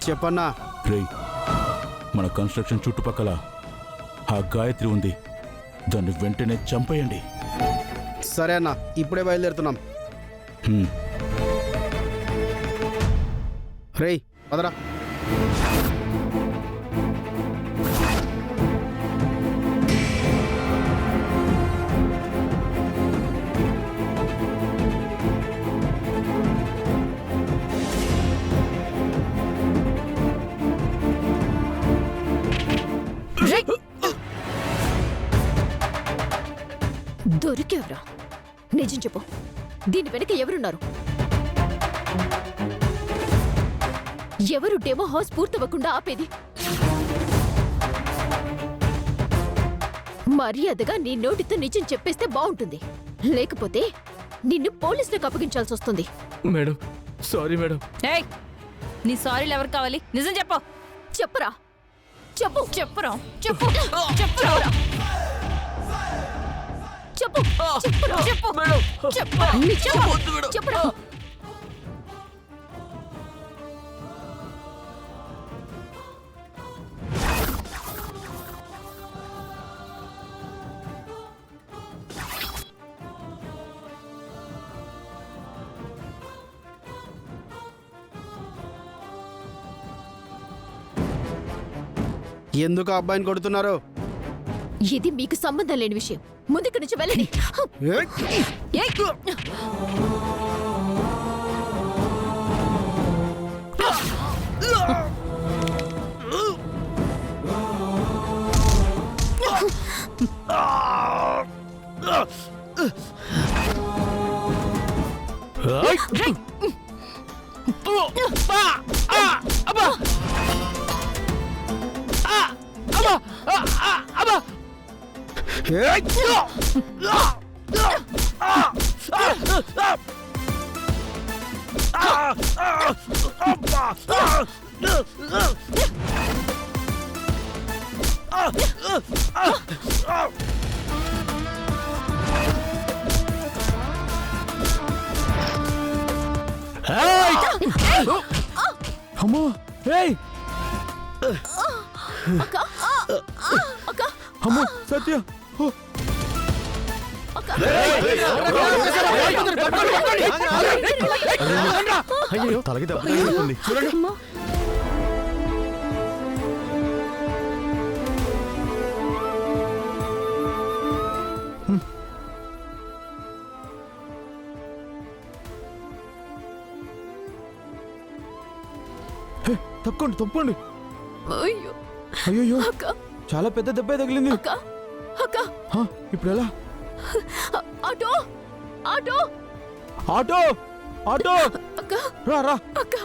చెప్పన్నా. రేయ్, మన కన్స్ట్రక్షన్ చుట్టుపక్కల ఆ గాయత్రి ఉంది, దాన్ని వెంటనే చంపేయండి. సరే అన్న, ఇప్పుడే బయలుదేరుతున్నాం. రేయ్ పదరా. దొరికేవరా? నిజం చెప్పు, దీని వెనక ఎవరున్నారు? ఎవరు డెమో హౌస్ పూర్తవ్వకుండా ఆపేది? మర్యాదగా నీ నోటితో నిజం చెప్పేస్తే బాగుంటుంది, లేకపోతే నిన్ను పోలీసులకు అప్పగించాల్సి వస్తుంది. Madam, sorry madam. ఏయ్, నీ సారీలు ఎవరు కావాలి? నిజం చెప్పు. చెప్పురా, చెప్పు. చెప్పురా, చెప్పు, చెప్పురా, చెప్పు, చెప్పురా, చెప్పు, చెప్పురా, నిజం చెప్పురా. ఎందుకు ఆ అబ్బాయిని కొడుతున్నారు? ఇది మీకు సంబంధం లేని విషయం. ముందుకు నుంచి వెళ్ళండి. అమ్మా, ఏయ్ అక్క, అక్క, అమ్మా, సత్య. అయ్యో, తలకి దెబ్బ తగిలింది. చూడండి. తప్పండి, తప్పండి. అయ్యో, అయ్యో, అక్క, చాలా పెద్ద దెబ్బ తగిలింది. అక్క, అక్క, ఇప్పుడు ఎలా? ఆటో, ఆటో, ఆటో, ఆటో, అక్క, రా రా. అక్క.